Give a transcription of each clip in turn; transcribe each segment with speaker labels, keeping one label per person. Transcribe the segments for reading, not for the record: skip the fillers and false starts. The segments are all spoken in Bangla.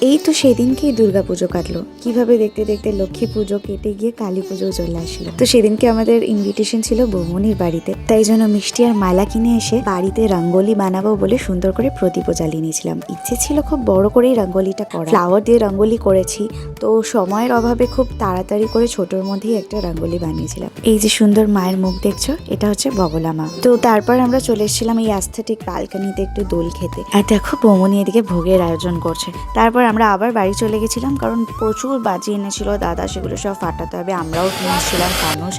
Speaker 1: এই তো সেদিনকেই দুর্গা পুজো কাটলো, কিভাবে দেখতে দেখতে লক্ষ্মী পুজো কেটে গিয়ে কালী পুজো চলে আসলো। তো সেদিনকে আমাদের ইনভিটেশন ছিল বৌমনির বাড়িতে, তাই জন্য মিষ্টি আর মালা কিনে এসে বাড়িতে রঙ্গোলি বানাবো বলে সুন্দর করে প্রদীপও জ্বালিয়ে নিয়েছিলাম। ইচ্ছে ছিল খুব বড় করেই রঙ্গোলিটা করা, ফ্লাওয়ার দিয়ে রঙ্গোলি করেছি। তো সময়ের অভাবে খুব তাড়াতাড়ি করে ছোটোর মধ্যেই একটা রঙ্গোলি বানিয়েছিলাম। এই যে সুন্দর মায়ের মুখ দেখছো, এটা হচ্ছে বগলা মা। তো তারপর আমরা চলে এসেছিলাম এই অ্যাস্থেটিক ব্যালকনিতে একটু দোল খেতে। আর দেখো বৌমনি এদিকে ভোগের আয়োজন করছে। তারপর আমরা আবার বাড়ি চলে গেছিলাম, কারণ প্রচুর বাজি এনেছিল দাদা, সেগুলো সব ফাটাতে হবে। আমরাও কিনেছিলাম ফানুস।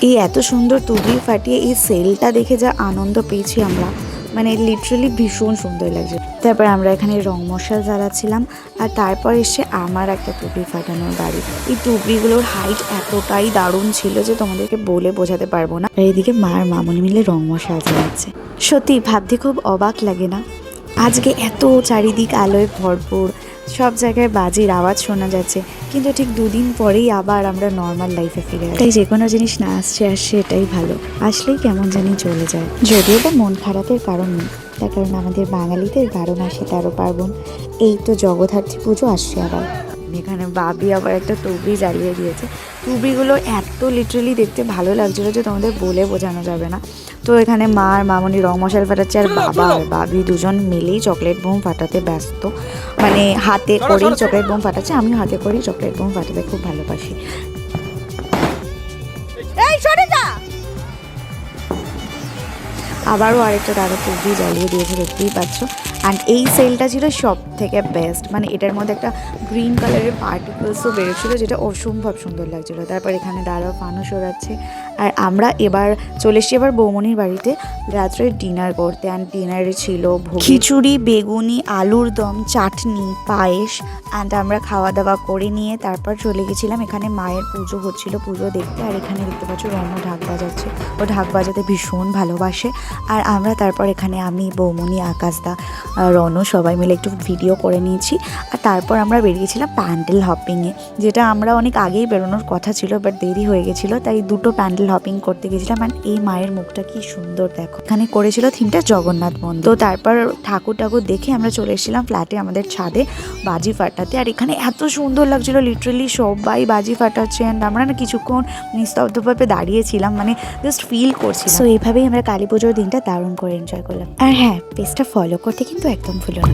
Speaker 1: এই এত সুন্দর তুবড়ি ফাটিয়ে এই সেলটা দেখে যা আনন্দ পেয়েছি আমরা, মানে লিটারালি ভীষণ সুন্দর লাগছে। তারপর আমরা এখানে রং মশাল জ্বালাচ্ছিলাম, আর তারপর এসে আমার একটা টুবড়ি ফাটানোর বাড়ি। এই টুবড়িগুলোর হাইট এতটাই দারুণ ছিল যে তোমাদেরকে বলে বোঝাতে পারবো না। আর এইদিকে মার মামনি মিলে রং মশাল জ্বালাচ্ছে। সত্যি ভাবতে খুব অবাক লাগে না, আজকে এত চারিদিক আলোয় ভরপুর, সব জায়গায় বাজির আওয়াজ শোনা যাচ্ছে, কিন্তু ঠিক দুদিন পরেই আবার আমরা নর্মাল লাইফে ফিরে আসি। তাই যে কোনো জিনিস না আসছে এটাই ভালো, আসলেই কেমন জানি চলে যায়। যদিও বা মন খারাপের কারণ নেই, তার কারণ আমাদের বাঙালিদের 12 মাসে 13 পার্বণ। এই তো জগদ্ধাত্রী পুজো আসছে আবার। এখানে বাবি আবার একটা টুবড়ি জ্বালিয়ে দিয়েছে। টুবড়িগুলো এত লিটারালি দেখতে ভালো লাগছিল যে তোমাদের বলে বোঝানো যাবে না। তো এখানে মা আর মামনি রং মশাল ফাটাচ্ছে, আর বাবা আর বাবি দুজন মিলেই চকলেট বোম ফাটাতে ব্যস্ত, মানে হাতে করেই চকলেট বোম ফাটাচ্ছে। আমিও হাতে করেই চকলেট বোম ফাটাতে খুব ভালোবাসি। আবারও আরেকটা দাদা টুবড়ি জ্বালিয়ে দিয়েছে, দেখতেই পাচ্ছ। অ্যান্ড এই সেলটা ছিল সব থেকে বেস্ট, মানে এটার মধ্যে একটা গ্রিন কালারের পার্টিকেলসও বেরোচ্ছিলো, যেটা অসম্ভব সুন্দর লাগছিলো। তারপর এখানে দাদা ফানুস ওড়াচ্ছে, আর আমরা এবার চলে এসেছি এবার বৌমনির বাড়িতে রাত্রে ডিনার করতে। অ্যান্ড ডিনারে ছিল খিচুড়ি, বেগুনি, আলুর দম, চাটনি, পায়েস। অ্যান্ড আমরা খাওয়া দাওয়া করে নিয়ে তারপর চলে গেছিলাম, এখানে মায়ের পুজো হচ্ছিল, পুজো দেখতে। আর এখানে দেখতে পাচ্ছ রণ ঢাক বাজাচ্ছে, ও ঢাক বাজাতে ভীষণ ভালোবাসে। আর আমরা তারপর এখানে আমি, বৌমনি, আকাশদা, রনু সবাই মিলে একটু ভিডিও করে নিয়েছি। আর তারপর আমরা বেরিয়েছিলাম প্যান্ডেল হপিংয়ে, যেটা আমরা অনেক আগেই বেরোনোর কথা ছিল, বাট দেরি হয়ে গেছিলো, তাই দুটো প্যান্ডেল হপিং করতে গেছিলাম। আর এই মায়ের মুখটা কি সুন্দর দেখো, এখানে করেছিল থিমটা জগন্নাথ মন্দির। তো তারপর ঠাকুর দেখে আমরা চলে এসেছিলাম ফ্ল্যাটে আমাদের ছাদে বাজি ফাটাতে। আর এখানে এত সুন্দর লাগছিল, লিটারালি সবাই বাজি ফাটাচ্ছে। অ্যান্ড আমরা না কিছুক্ষণ নিস্তব্ধভাবে দাঁড়িয়েছিলাম, মানে জাস্ট ফিল করছিলাম। সো এইভাবেই আমরা কালী পুজোর দিনটা দারুণ করে এনজয় করলাম। আর হ্যাঁ, পেজটা ফলো করতে কিন্তু একদম ভুলো না।